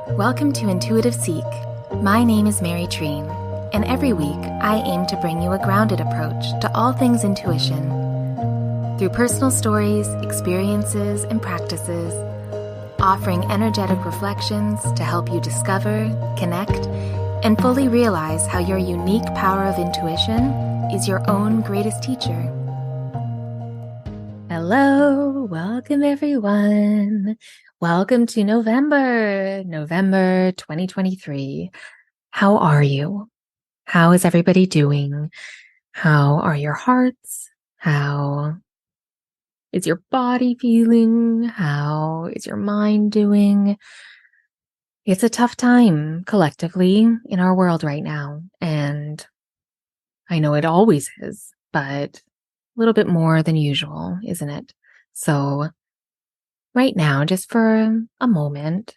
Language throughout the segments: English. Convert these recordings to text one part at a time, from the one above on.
Welcome to Intuitive Seek. My name is Mary Treen, and every week I aim to bring you a grounded approach to all things intuition. Through personal stories, experiences, and practices, offering energetic reflections to help you discover, connect, and fully realize how your unique power of intuition is your own greatest teacher. Hello, welcome everyone. Welcome to November 2023. How are you? How is everybody doing? How are your hearts? How is your body feeling? How is your mind doing? It's a tough time collectively in our world right now, and I know it always is, but a little bit more than usual, isn't it? So right now, just for a moment,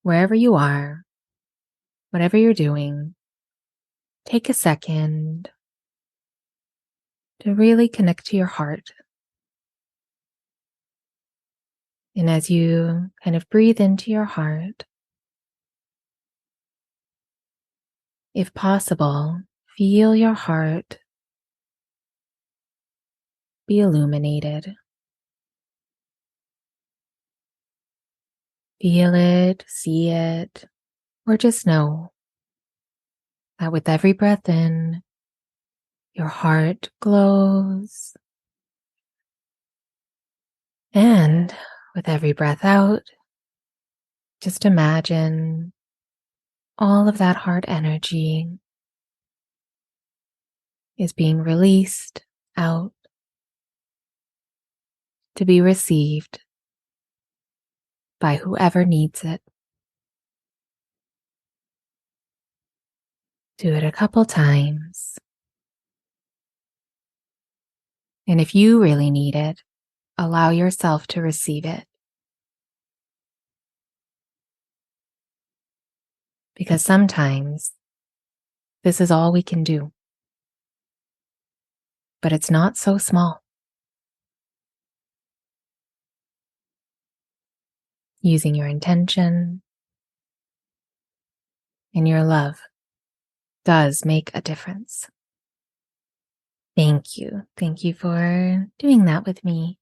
wherever you are, whatever you're doing, take a second to really connect to your heart. And as you kind of breathe into your heart, if possible, feel your heart be illuminated. Feel it, see it, or just know that with every breath in, your heart glows. And with every breath out, just imagine all of that heart energy is being released out to be received by whoever needs it. Do it a couple times. And if you really need it, allow yourself to receive it. Because sometimes this is all we can do. But it's not so small. Using your intention and your love does make a difference. Thank you. Thank you for doing that with me.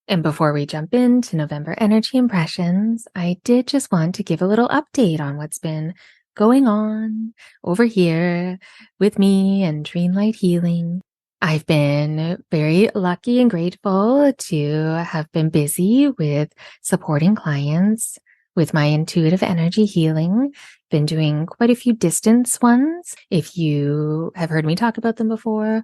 And before we jump into November Energy Impressions, I did just want to give a little update on what's been going on over here with me and Dreamlight Healing. I've been very lucky and grateful to have been busy with supporting clients with my intuitive energy healing. Been doing quite a few distance ones. If you have heard me talk about them before,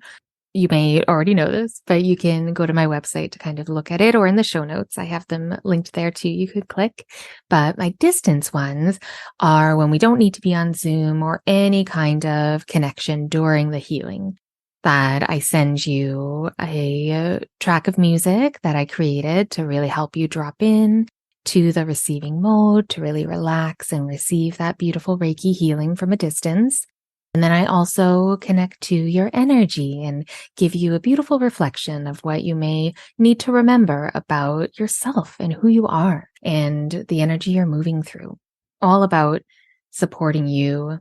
you may already know this, but you can go to my website to kind of look at it, or in the show notes, I have them linked there too. You could click. But my distance ones are when we don't need to be on Zoom or any kind of connection during the healing. That I send you a track of music that I created to really help you drop in to the receiving mode, to really relax and receive that beautiful Reiki healing from a distance. And then I also connect to your energy and give you a beautiful reflection of what you may need to remember about yourself and who you are and the energy you're moving through. All about supporting you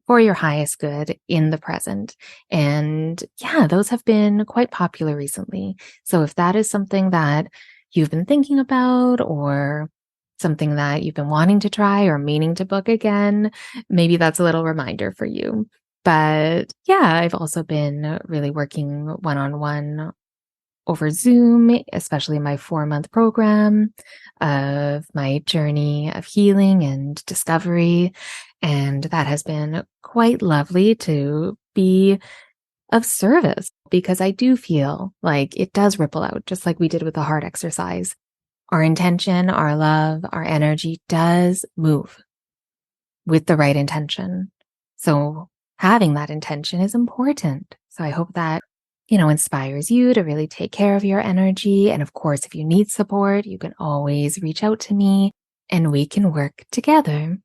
for your highest good in the present. And yeah, those have been quite popular recently. So if that is something that you've been thinking about, or something that you've been wanting to try or meaning to book again, maybe that's a little reminder for you. But yeah, I've also been really working one-on-one over Zoom, especially my 4-month program of my journey of healing and discovery. And that has been quite lovely to be of service, because I do feel like it does ripple out, just like we did with the heart exercise. Our intention, our love, our energy does move with the right intention. So having that intention is important. So I hope that, inspires you to really take care of your energy. And of course, if you need support, you can always reach out to me and we can work together.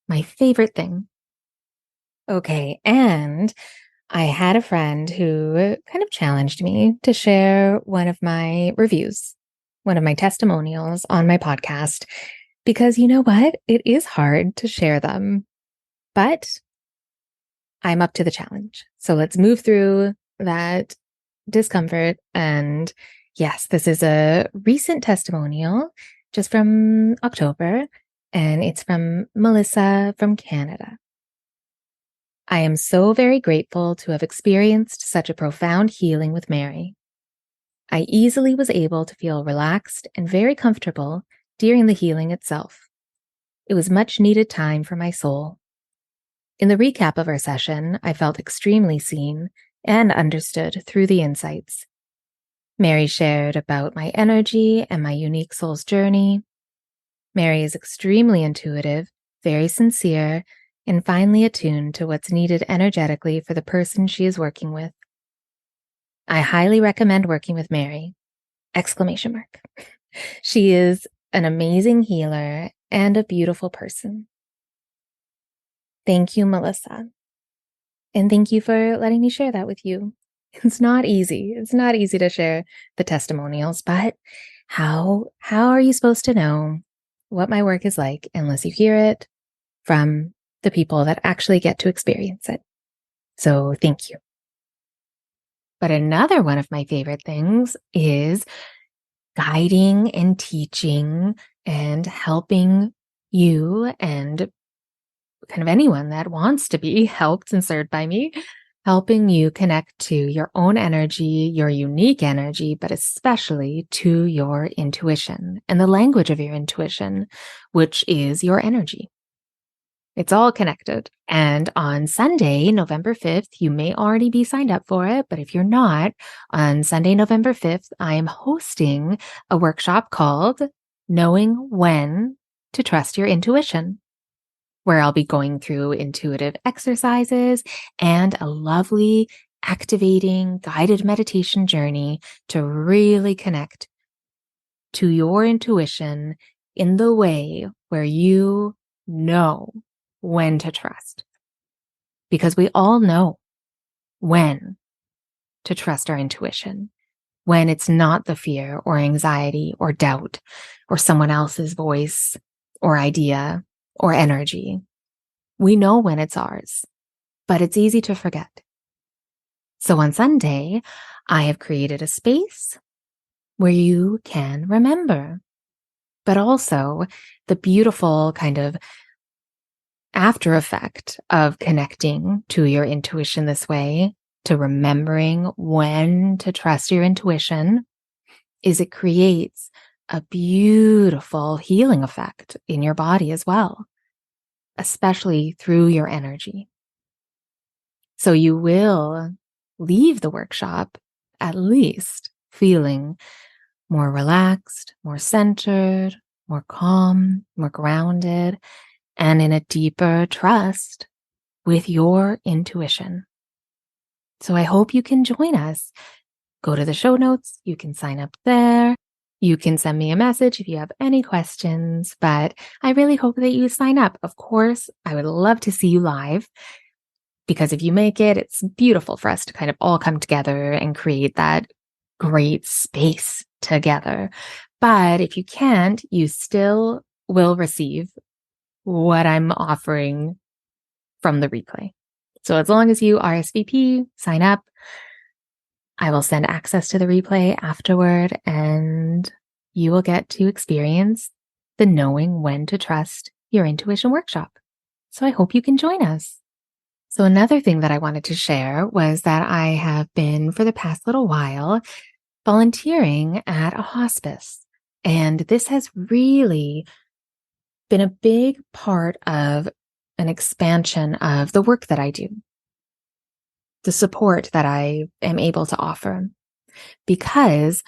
My favorite thing. Okay. And I had a friend who kind of challenged me to share one of my reviews, one of my testimonials on my podcast. because you know what? It is hard to share them, but I'm up to the challenge. So let's move through that discomfort. And yes, this is a recent testimonial just from October, and it's from Melissa from Canada. I am so very grateful to have experienced such a profound healing with Mary. I easily was able to feel relaxed and very comfortable during the healing itself. It was much needed time for my soul. In the recap of our session, I felt extremely seen and understood through the insights. Mary shared about my energy and my unique soul's journey. Mary is extremely intuitive, very sincere, and finely attuned to what's needed energetically for the person she is working with. I highly recommend working with Mary! Exclamation mark. She is an amazing healer and a beautiful person. Thank you, Melissa. And thank you for letting me share that with you. It's not easy. It's not easy to share the testimonials, but how are you supposed to know what my work is like unless you hear it from the people that actually get to experience it? So thank you. But another one of my favorite things is guiding and teaching and helping you and kind of anyone that wants to be helped and served by me, helping you connect to your own energy, your unique energy, but especially to your intuition and the language of your intuition, which is your energy. It's all connected. And on Sunday, November 5th, you may already be signed up for it, but if you're not, on Sunday, November 5th, I am hosting a workshop called Knowing When to Trust Your Intuition, where I'll be going through intuitive exercises and a lovely, activating, guided meditation journey to really connect to your intuition in the way where you know when to trust. Because we all know when to trust our intuition, when it's not the fear or anxiety or doubt or someone else's voice or idea or energy. We know when it's ours, but it's easy to forget. So on Sunday, I have created a space where you can remember, but also the beautiful kind of after effect of connecting to your intuition this way, to remembering when to trust your intuition, is it creates a beautiful healing effect in your body as well, especially through your energy. So you will leave the workshop at least feeling more relaxed, more centered, more calm, more grounded, and in a deeper trust with your intuition. So I hope you can join us. Go to the show notes. You can sign up there. You can send me a message if you have any questions, but I really hope that you sign up. Of course, I would love to see you live, because if you make it, it's beautiful for us to kind of all come together and create that great space together. But if you can't, you still will receive what I'm offering from the replay. So as long as you RSVP, sign up, I will send access to the replay afterward, and you will get to experience the Knowing When to Trust Your Intuition workshop. So I hope you can join us. So another thing that I wanted to share was that I have been, for the past little while, volunteering at a hospice. And this has really been a big part of an expansion of the work that I do, the support that I am able to offer. Because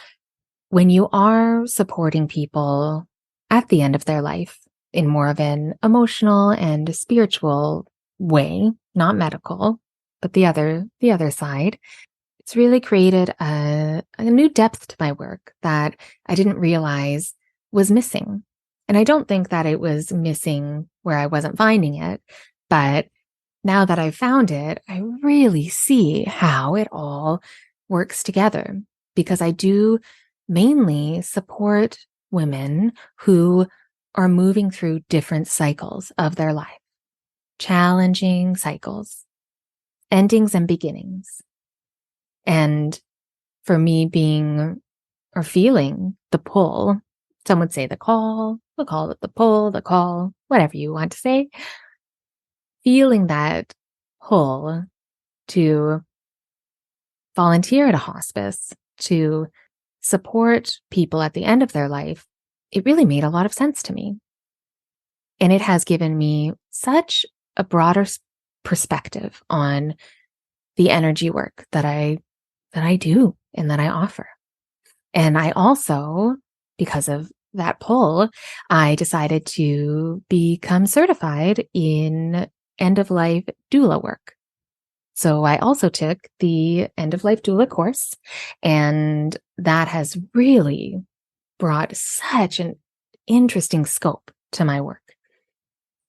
when you are supporting people at the end of their life in more of an emotional and spiritual way, not medical, but the other side, it's really created a new depth to my work that I didn't realize was missing. And I don't think that it was missing where I wasn't finding it, but now that I've found it, I really see how it all works together, because I do mainly support women who are moving through different cycles of their life, challenging cycles, endings and beginnings. And for me being or feeling the pull, some would say we'll call it the pull, the call, whatever you want to say, feeling that pull to volunteer at a hospice, to support people at the end of their life, it really made a lot of sense to me. And it has given me such a broader perspective on the energy work that I do and that I offer. And I also, because of that pull, I decided to become certified in end of life doula work. So I also took the end of life doula course, and that has really brought such an interesting scope to my work,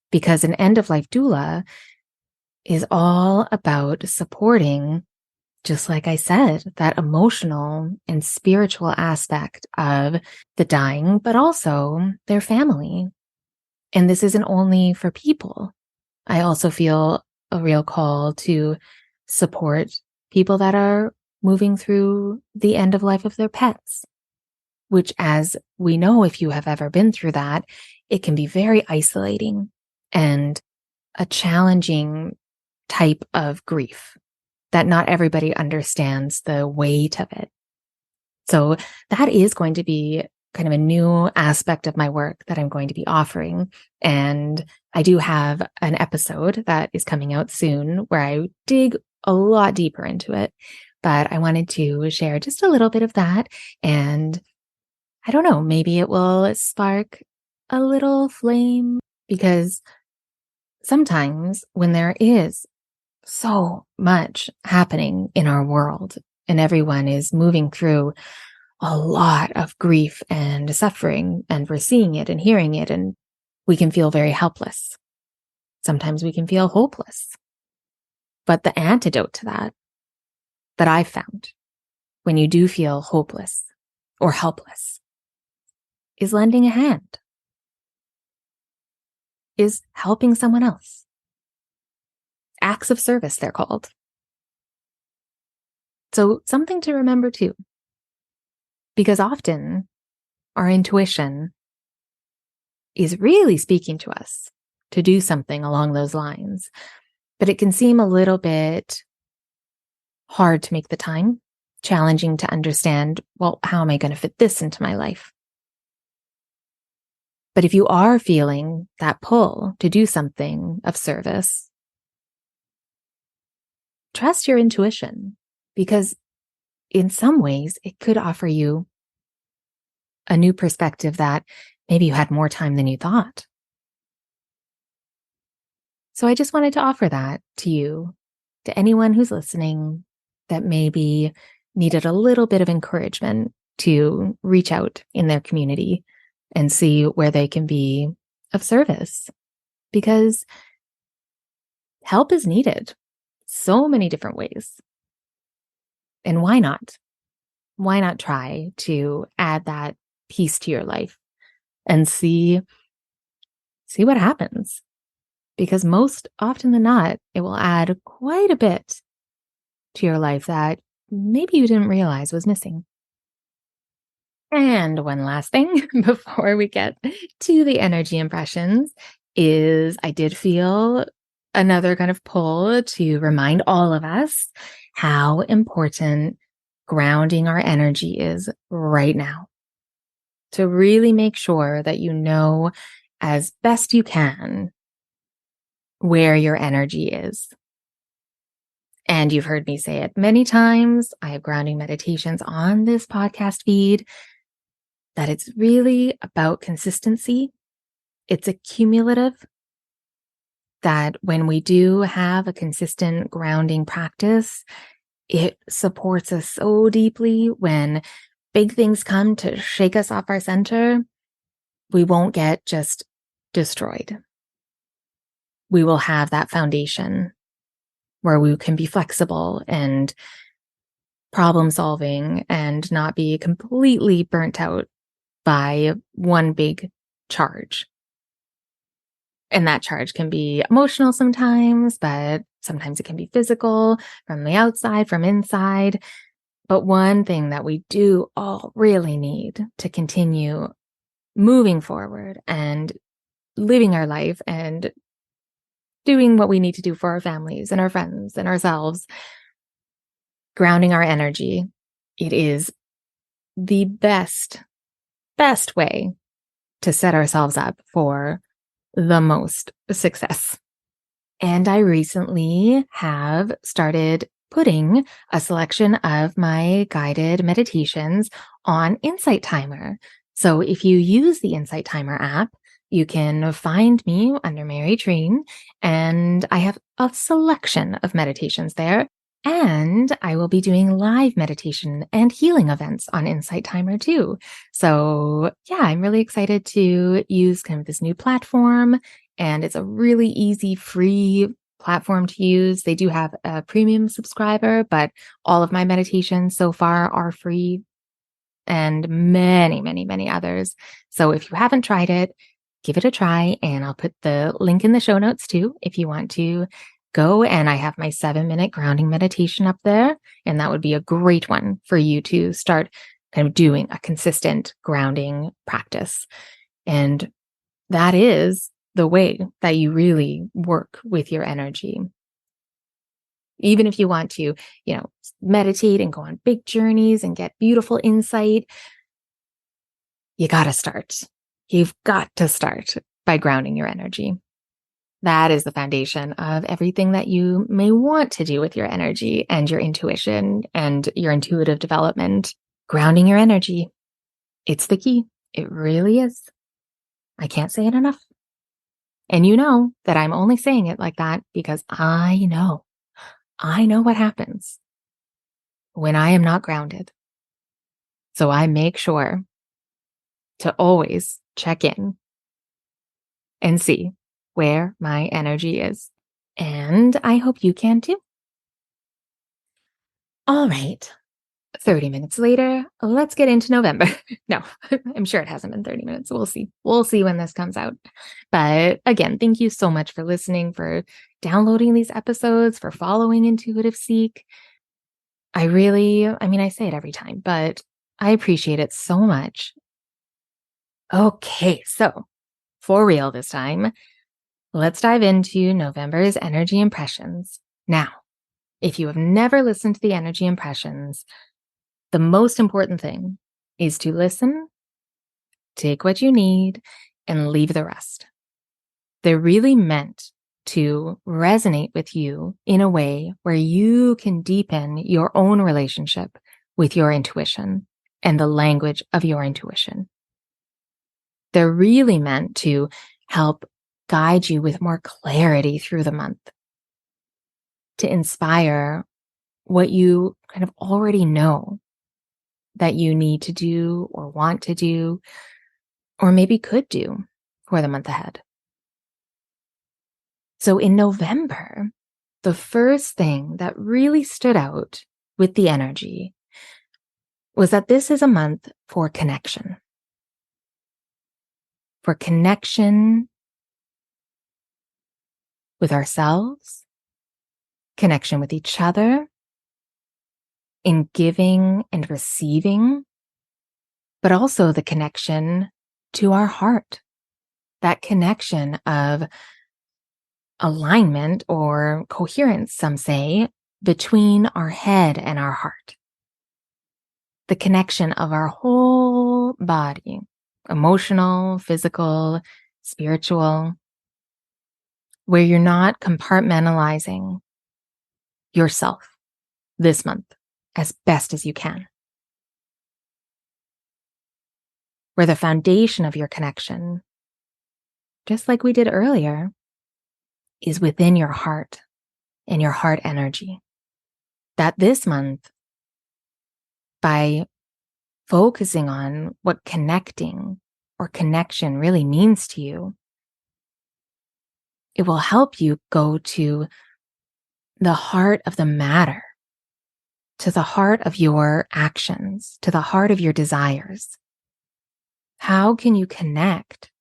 because an end of life doula is all about supporting, just like I said, that emotional and spiritual aspect of the dying, but also their family. And this isn't only for people. I also feel a real call to support people that are moving through the end of life of their pets, which, as we know, if you have ever been through that, it can be very isolating and a challenging type of grief that not everybody understands the weight of it. So that is going to be kind of a new aspect of my work that I'm going to be offering. And I do have an episode that is coming out soon where I dig a lot deeper into it. But I wanted to share just a little bit of that. And I don't know, maybe it will spark a little flame, because sometimes when there is so much happening in our world and everyone is moving through a lot of grief and suffering, and we're seeing it and hearing it, and we can feel very helpless. Sometimes we can feel hopeless. But the antidote to that I've found when you do feel hopeless or helpless is lending a hand, is helping someone else. Acts of service, they're called. So something to remember too, because often our intuition is really speaking to us to do something along those lines, but it can seem a little bit hard to make the time, challenging to understand, well, how am I going to fit this into my life? But if you are feeling that pull to do something of service, trust your intuition, because in some ways it could offer you a new perspective that maybe you had more time than you thought. So I just wanted to offer that to you, to anyone who's listening that maybe needed a little bit of encouragement to reach out in their community and see where they can be of service, because help is needed so many different ways. And why not? Why not try to add that piece to your life and see what happens? Because most often than not, it will add quite a bit to your life that maybe you didn't realize was missing. And one last thing before we get to the energy impressions is I did feel another kind of pull to remind all of us how important grounding our energy is right now. To really make sure that you know as best you can where your energy is. And you've heard me say it many times. I have grounding meditations on this podcast feed, that it's really about consistency. It's accumulative, that when we do have a consistent grounding practice, it supports us so deeply when big things come to shake us off our center. We won't get just destroyed. We will have that foundation where we can be flexible and problem solving and not be completely burnt out by one big charge. And that charge can be emotional sometimes, but sometimes it can be physical from the outside, from inside. But one thing that we do all really need to continue moving forward and living our life and doing what we need to do for our families and our friends and ourselves, grounding our energy. It is the best way to set ourselves up for the most success. And I recently have started putting a selection of my guided meditations on Insight Timer. So if you use the Insight Timer app, you can find me under Mary Treen, and I have a selection of meditations there. And I will be doing live meditation and healing events on Insight Timer too. So yeah, I'm really excited to use kind of this new platform, and it's a really easy, free platform to use. They do have a premium subscriber, but all of my meditations so far are free, and many, many, many others. So if you haven't tried it, give it a try, and I'll put the link in the show notes too if you want to go. And I have my 7-minute grounding meditation up there, and that would be a great one for you to start kind of doing a consistent grounding practice. And that is the way that you really work with your energy. Even if you want to, meditate and go on big journeys and get beautiful insight, you got to start. You've got to start by grounding your energy. That is the foundation of everything that you may want to do with your energy and your intuition and your intuitive development. Grounding your energy. It's the key. It really is. I can't say it enough. And you know that I'm only saying it like that because I know what happens when I am not grounded. So I make sure to always check in and see where my energy is. And I hope you can too. All right. 30 minutes later, let's get into November. No, I'm sure it hasn't been 30 minutes. We'll see. We'll see when this comes out. But again, thank you so much for listening, for downloading these episodes, for following Intuitive Seek. I say it every time, but I appreciate it so much. Okay, so for real this time, let's dive into November's energy impressions. Now, if you have never listened to the energy impressions, the most important thing is to listen, take what you need, and leave the rest. They're really meant to resonate with you in a way where you can deepen your own relationship with your intuition and the language of your intuition. They're really meant to help guide you with more clarity through the month, to inspire what you kind of already know that you need to do or want to do, or maybe could do for the month ahead. So in November, the first thing that really stood out with the energy was that this is a month for connection. For connection with ourselves, connection with each other, in giving and receiving, but also the connection to our heart, that connection of alignment or coherence, some say, between our head and our heart. The connection of our whole body, emotional, physical, spiritual, where you're not compartmentalizing yourself this month as best as you can. Where the foundation of your connection, just like we did earlier, is within your heart and your heart energy. That this month, by focusing on what connecting or connection really means to you, it will help you go to the heart of the matter, to the heart of your actions, to the heart of your desires. How can you connect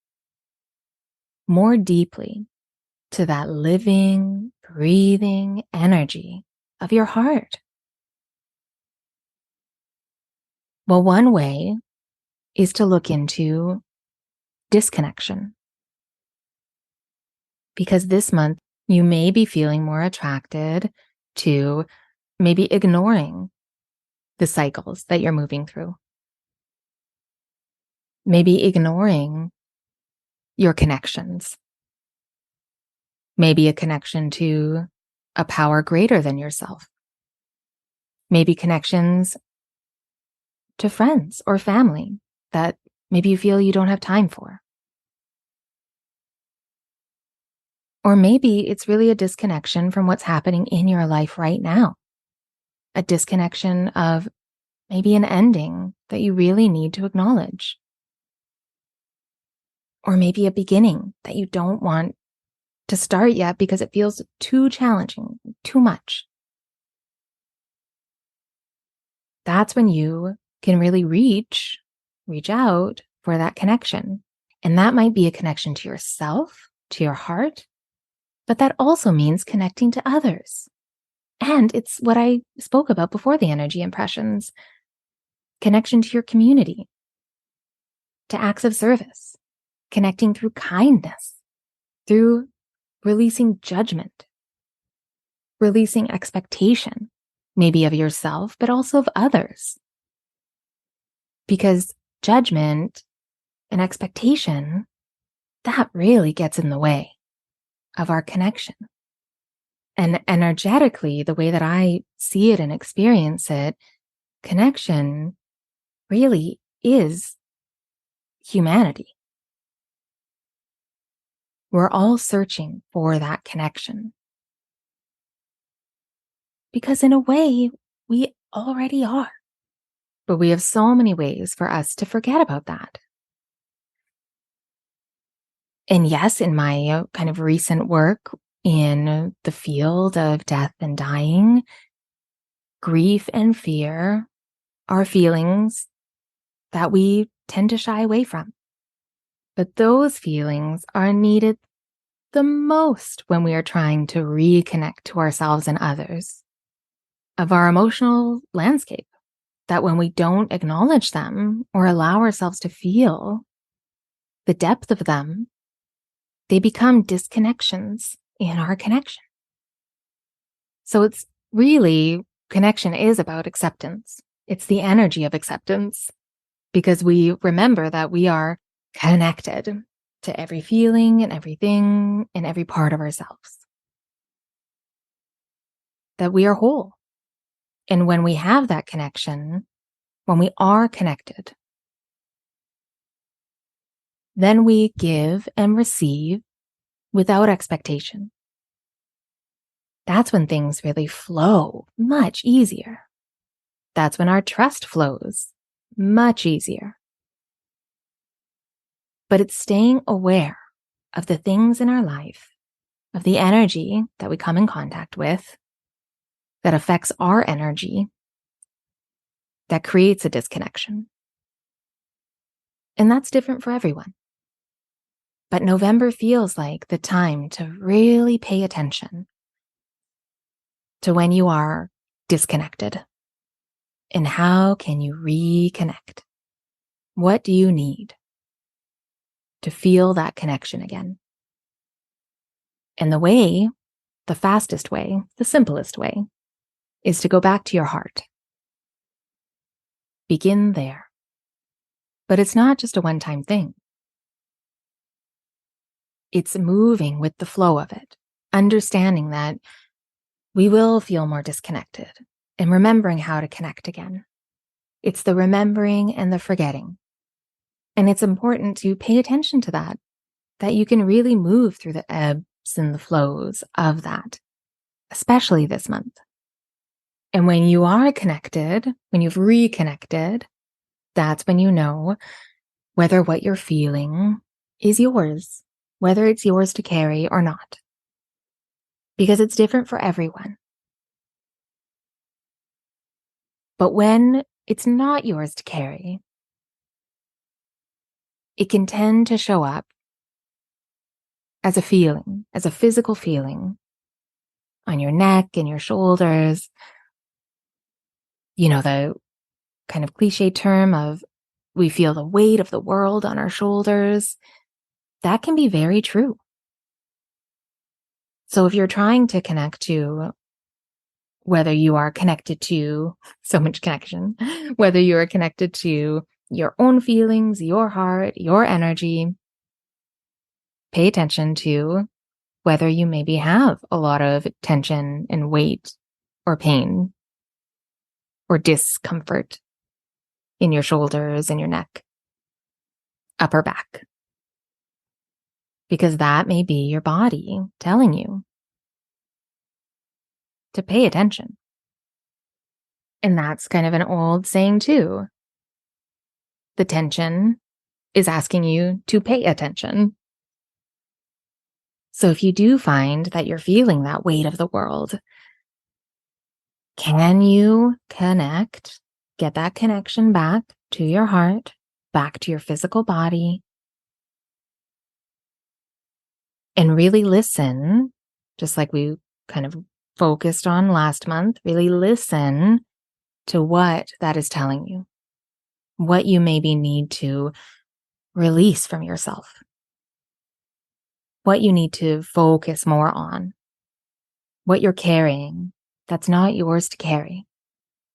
more deeply to that living, breathing energy of your heart? Well, one way is to look into disconnection. Because this month, you may be feeling more attracted to maybe ignoring the cycles that you're moving through. Maybe ignoring your connections. Maybe a connection to a power greater than yourself. Maybe connections to friends or family that maybe you feel you don't have time for. Or maybe it's really a disconnection from what's happening in your life right now. A disconnection of maybe an ending that you really need to acknowledge. Or maybe a beginning that you don't want to start yet because it feels too challenging, too much. That's when you can really reach out for that connection. And that might be a connection to yourself, to your heart, but that also means connecting to others. And it's what I spoke about before the energy impressions, connection to your community, to acts of service, connecting through kindness, through releasing judgment, releasing expectation, maybe of yourself, but also of others. Because judgment and expectation, that really gets in the way of our connection. And energetically, the way that I see it and experience it, connection really is humanity. We're all searching for that connection. Because in a way, we already are. But we have so many ways for us to forget about that. And yes, in my kind of recent work in the field of death and dying, grief and fear are feelings that we tend to shy away from. But those feelings are needed the most when we are trying to reconnect to ourselves and others, of our emotional landscape, that when we don't acknowledge them or allow ourselves to feel the depth of them, they become disconnections in our connection. So it's really, connection is about acceptance. It's the energy of acceptance, because we remember that we are connected to every feeling and everything and every part of ourselves. That we are whole. And when we have that connection, when we are connected, then we give and receive without expectation. That's when things really flow much easier. That's when our trust flows much easier. But it's staying aware of the things in our life, of the energy that we come in contact with, that affects our energy, that creates a disconnection. And that's different for everyone. But November feels like the time to really pay attention to when you are disconnected. And how can you reconnect? What do you need to feel that connection again? And the fastest way, the simplest way, is to go back to your heart. Begin there. But it's not just a one-time thing. It's moving with the flow of it, understanding that we will feel more disconnected and remembering how to connect again. It's the remembering and the forgetting. And it's important to pay attention to that you can really move through the ebbs and the flows of that, especially this month. And when you are connected, when you've reconnected, that's when you know whether what you're feeling is yours, whether it's yours to carry or not. Because it's different for everyone. But when it's not yours to carry, it can tend to show up as a feeling, as a physical feeling on your neck and your shoulders. The kind of cliche term of we feel the weight of the world on our shoulders. That can be very true. So if you're trying to connect to whether you are connected to so much connection, whether you are connected to your own feelings, your heart, your energy, pay attention to whether you maybe have a lot of tension and weight or pain or discomfort in your shoulders and your neck, upper back, because that may be your body telling you to pay attention. And that's kind of an old saying too. The tension is asking you to pay attention. So if you do find that you're feeling that weight of the world, can you connect, get that connection back to your heart, back to your physical body, and really listen, just like we kind of focused on last month, really listen to what that is telling you, what you maybe need to release from yourself, what you need to focus more on, what you're carrying that's not yours to carry.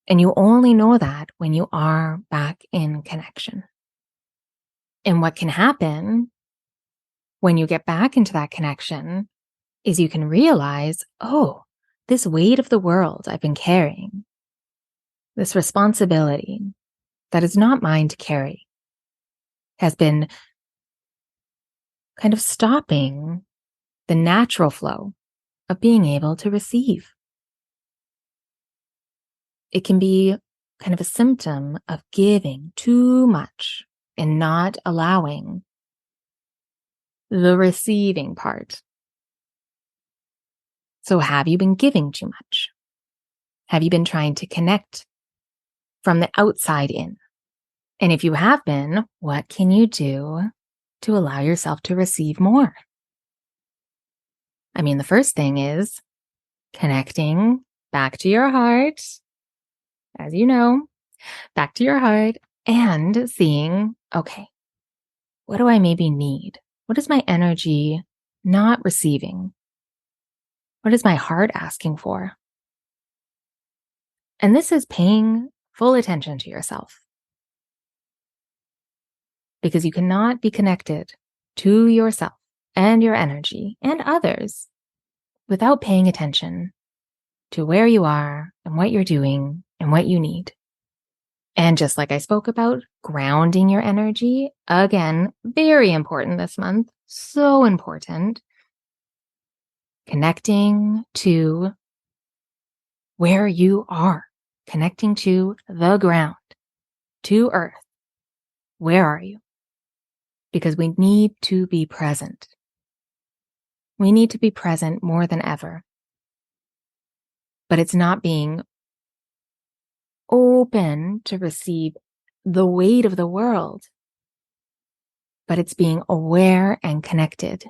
And you only know that when you are back in connection. And what can happen when you get back into that connection is you can realize, oh, this weight of the world I've been carrying, this responsibility that is not mine to carry, has been kind of stopping the natural flow of being able to receive. It can be kind of a symptom of giving too much and not allowing the receiving part. So have you been giving too much? Have you been trying to connect from the outside in? And if you have been, what can you do to allow yourself to receive more? I mean, the first thing is connecting back to your heart, as you know, back to your heart, and seeing, okay, what do I maybe need? What is my energy not receiving? What is my heart asking for? And this is paying full attention to yourself, because you cannot be connected to yourself and your energy and others without paying attention to where you are and what you're doing and what you need. And just like I spoke about, grounding your energy, again, very important this month, so important. Connecting to where you are, connecting to the ground, to earth. Where are you? Because we need to be present. We need to be present more than ever. But it's not being open to receive the weight of the world, but it's being aware and connected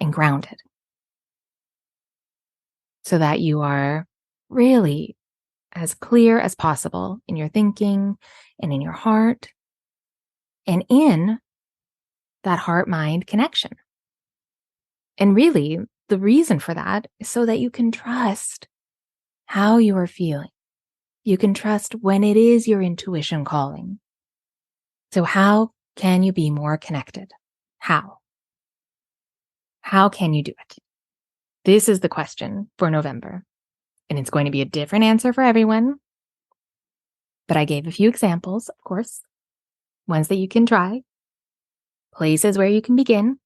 and grounded so that you are really as clear as possible in your thinking and in your heart and in that heart-mind connection. And really, the reason for that is so that you can trust how you are feeling. You can trust when it is your intuition calling. So how can you be more connected? How? How can you do it? This is the question for November. And it's going to be a different answer for everyone. But I gave a few examples, of course, ones that you can try, places where you can begin.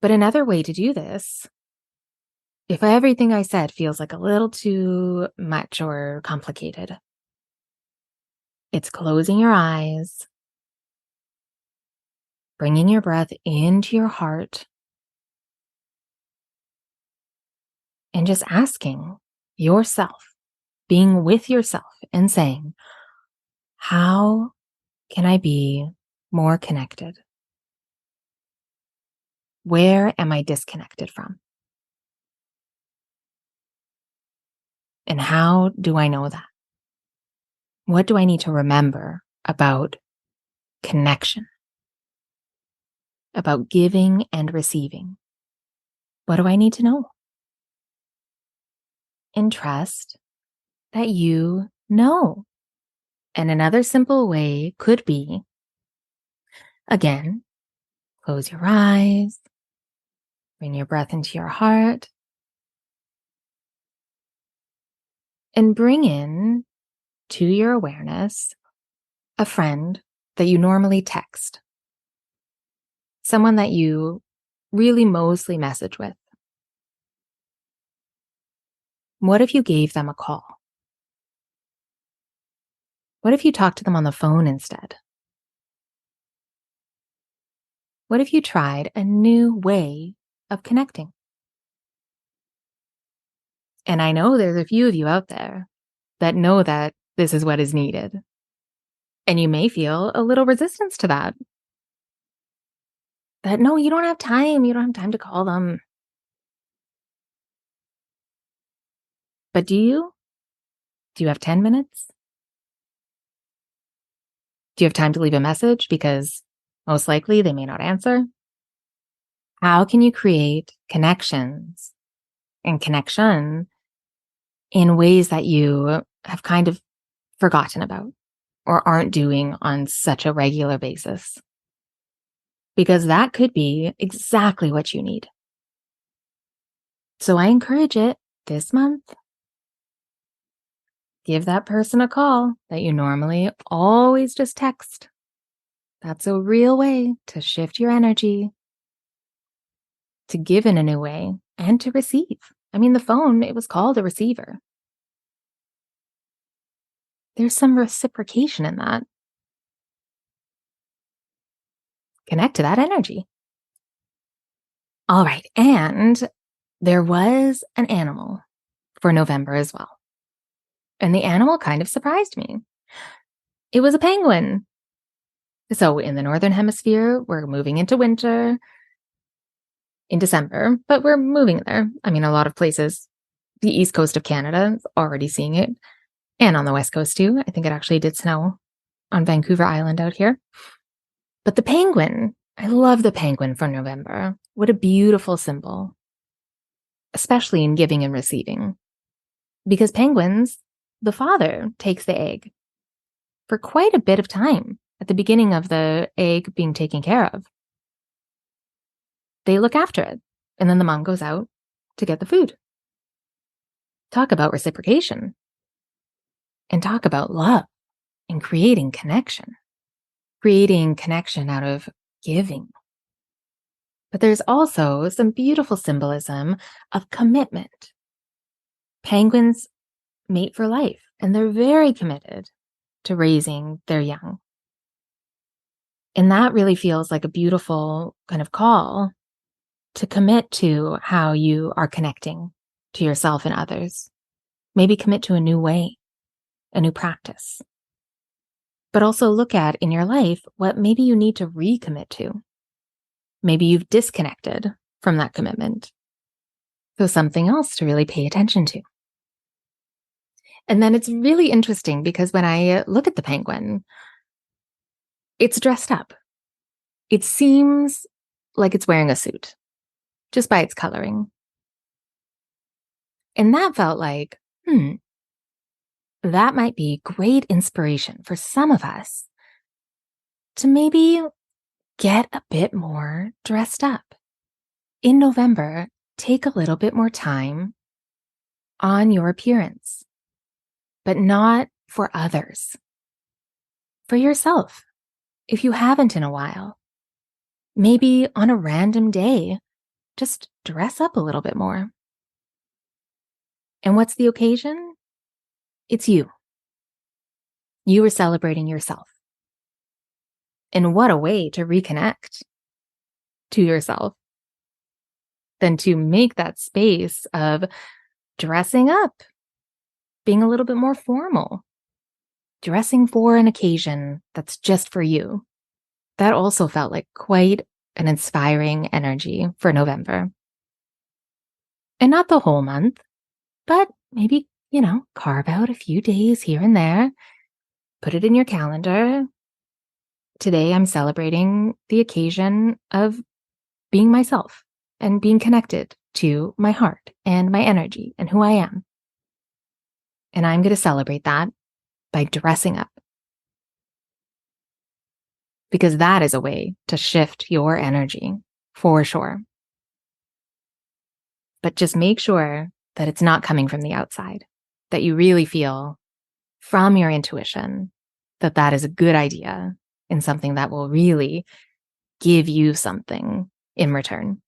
But another way to do this, if everything I said feels like a little too much or complicated, it's closing your eyes, bringing your breath into your heart, and just asking yourself, being with yourself and saying, how can I be more connected? Where am I disconnected from? And how do I know that? What do I need to remember about connection, about giving and receiving? What do I need to know? And trust that you know. And another simple way could be, again, close your eyes, bring your breath into your heart, and bring in to your awareness a friend that you normally text, someone that you really mostly message with. What if you gave them a call? What if you talked to them on the phone instead? What if you tried a new way of connecting? And I know there's a few of you out there that know that this is what is needed. And you may feel a little resistance to that. That no, you don't have time. You don't have time to call them. But do you? Do you have 10 minutes? Do you have time to leave a message? Because most likely they may not answer. How can you create connections and connection in ways that you have kind of forgotten about or aren't doing on such a regular basis? Because that could be exactly what you need. So I encourage it this month. Give that person a call that you normally always just text. That's a real way to shift your energy, to give in a new way, and to receive. I mean, the phone, it was called a receiver. There's some reciprocation in that. Connect to that energy. All right. And there was an animal for November as well. And the animal kind of surprised me. It was a penguin. So in the Northern Hemisphere, we're moving into winter in December, but we're moving there. I mean, a lot of places, the east coast of Canada is already seeing it, and on the west coast too. I think it actually did snow on Vancouver Island out here. But the penguin, I love the penguin for November. What a beautiful symbol, especially in giving and receiving. Because penguins, the father takes the egg for quite a bit of time at the beginning of the egg being taken care of. They look after it, and then the mom goes out to get the food. Talk about reciprocation, and talk about love and creating connection out of giving. But there's also some beautiful symbolism of commitment. Penguins mate for life, and they're very committed to raising their young. And that really feels like a beautiful kind of call to commit to how you are connecting to yourself and others. Maybe commit to a new way, a new practice. But also look at in your life what maybe you need to recommit to. Maybe you've disconnected from that commitment. So something else to really pay attention to. And then it's really interesting because when I look at the penguin, it's dressed up. It seems like it's wearing a suit just by its coloring. And that felt like, that might be great inspiration for some of us to maybe get a bit more dressed up. In November, take a little bit more time on your appearance, but not for others. For yourself, if you haven't in a while. Maybe on a random day, just dress up a little bit more. And what's the occasion? It's you. You are celebrating yourself. And what a way to reconnect to yourself than to make that space of dressing up, being a little bit more formal, dressing for an occasion that's just for you. That also felt like quite an inspiring energy for November. And not the whole month, but maybe, carve out a few days here and there, put it in your calendar. Today, I'm celebrating the occasion of being myself and being connected to my heart and my energy and who I am. And I'm going to celebrate that by dressing up, because that is a way to shift your energy for sure. But just make sure that it's not coming from the outside, that you really feel from your intuition that that is a good idea and something that will really give you something in return.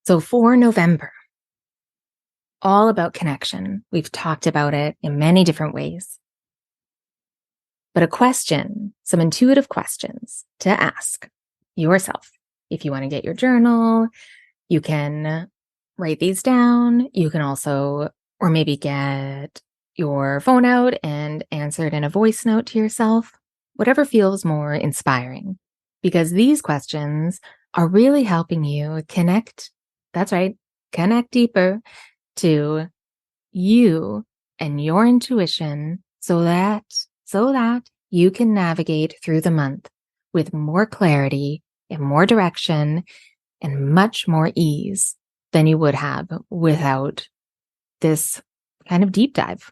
So for November, all about connection. We've talked about it in many different ways. But a question, some intuitive questions to ask yourself. If you want to get your journal, you can write these down. You can also, or maybe get your phone out and answer it in a voice note to yourself, whatever feels more inspiring, because these questions are really helping you connect. That's right. Connect deeper to you and your intuition so that you can navigate through the month with more clarity and more direction and much more ease than you would have without this kind of deep dive.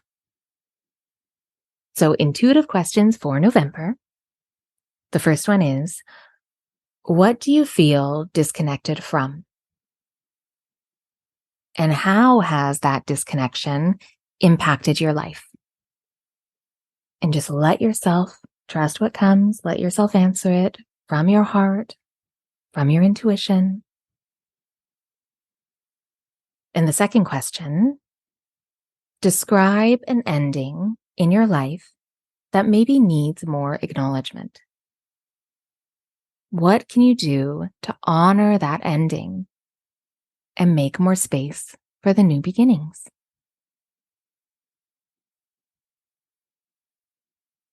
So, intuitive questions for November. The first one is, what do you feel disconnected from? And how has that disconnection impacted your life? And just let yourself trust what comes. Let yourself answer it from your heart, from your intuition. And the second question, describe an ending in your life that maybe needs more acknowledgement. What can you do to honor that ending and make more space for the new beginnings?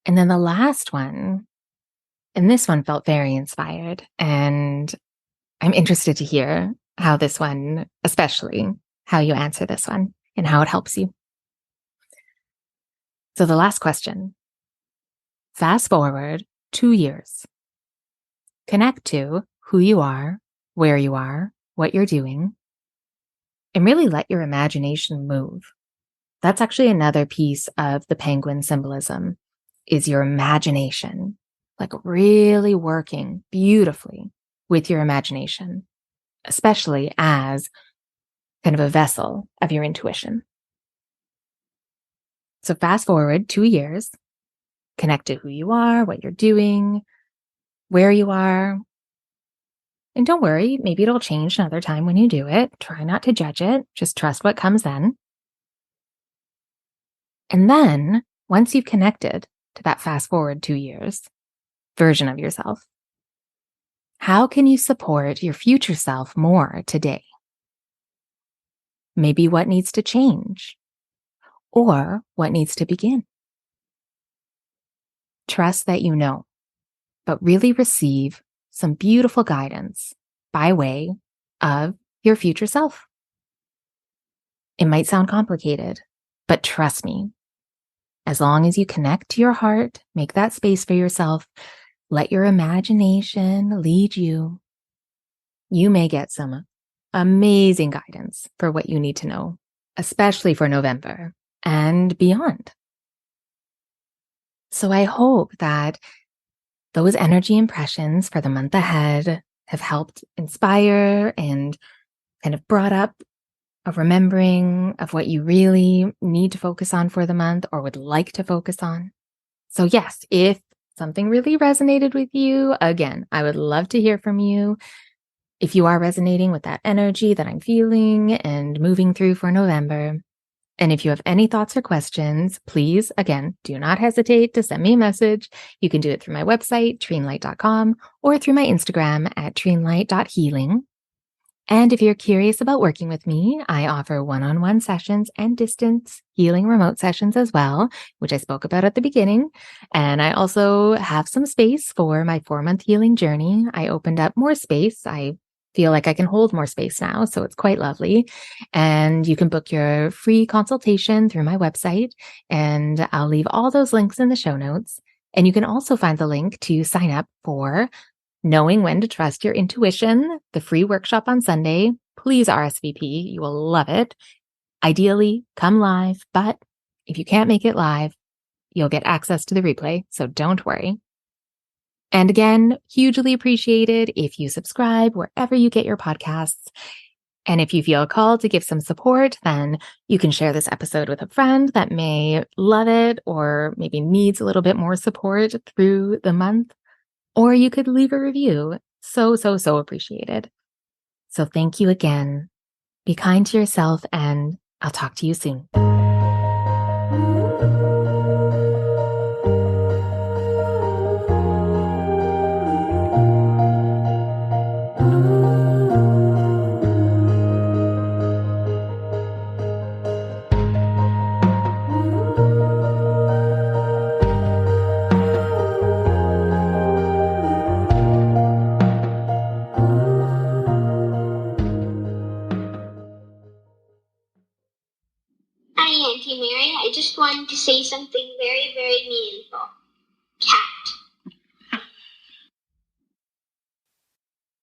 And then the last one, and this one felt very inspired, and I'm interested to hear how this one, especially how you answer this one and how it helps you. So the last question, fast forward 2 years. Connect to who you are, where you are, what you're doing, and really let your imagination move. That's actually another piece of the penguin symbolism, is your imagination, like really working beautifully with your imagination, especially as kind of a vessel of your intuition. So fast forward 2 years, connect to who you are, what you're doing, where you are. And don't worry, maybe it'll change another time when you do it. Try not to judge it. Just trust what comes then. And then once you've connected to that fast forward 2 years version of yourself, how can you support your future self more today? Maybe what needs to change or what needs to begin. Trust that you know, but really receive some beautiful guidance by way of your future self. It might sound complicated, but trust me, as long as you connect to your heart, make that space for yourself, let your imagination lead you, you may get some amazing guidance for what you need to know, especially for November and beyond. So I hope that those energy impressions for the month ahead have helped inspire and kind of brought up a remembering of what you really need to focus on for the month or would like to focus on. So yes, if something really resonated with you, again, I would love to hear from you. If you are resonating with that energy that I'm feeling and moving through for November, and if you have any thoughts or questions, please, again, do not hesitate to send me a message. You can do it through my website, treenlight.com, or through my Instagram at treenlight.healing. And if you're curious about working with me, I offer one on one sessions and distance healing remote sessions as well, which I spoke about at the beginning. And I also have some space for my 4 month healing journey. I opened up more space. I feel like I can hold more space now. So it's quite lovely. And you can book your free consultation through my website. And I'll leave all those links in the show notes. And you can also find the link to sign up for Knowing When to Trust Your Intuition, the free workshop on Sunday. Please RSVP. You will love it. Ideally, come live, but if you can't make it live, you'll get access to the replay, so don't worry. And again, hugely appreciated if you subscribe wherever you get your podcasts. And if you feel called to give some support, then you can share this episode with a friend that may love it or maybe needs a little bit more support through the month. Or you could leave a review. So appreciated. So thank you again. Be kind to yourself, and I'll talk to you soon. Hi, Auntie Mary. I just wanted to say something very, very meaningful.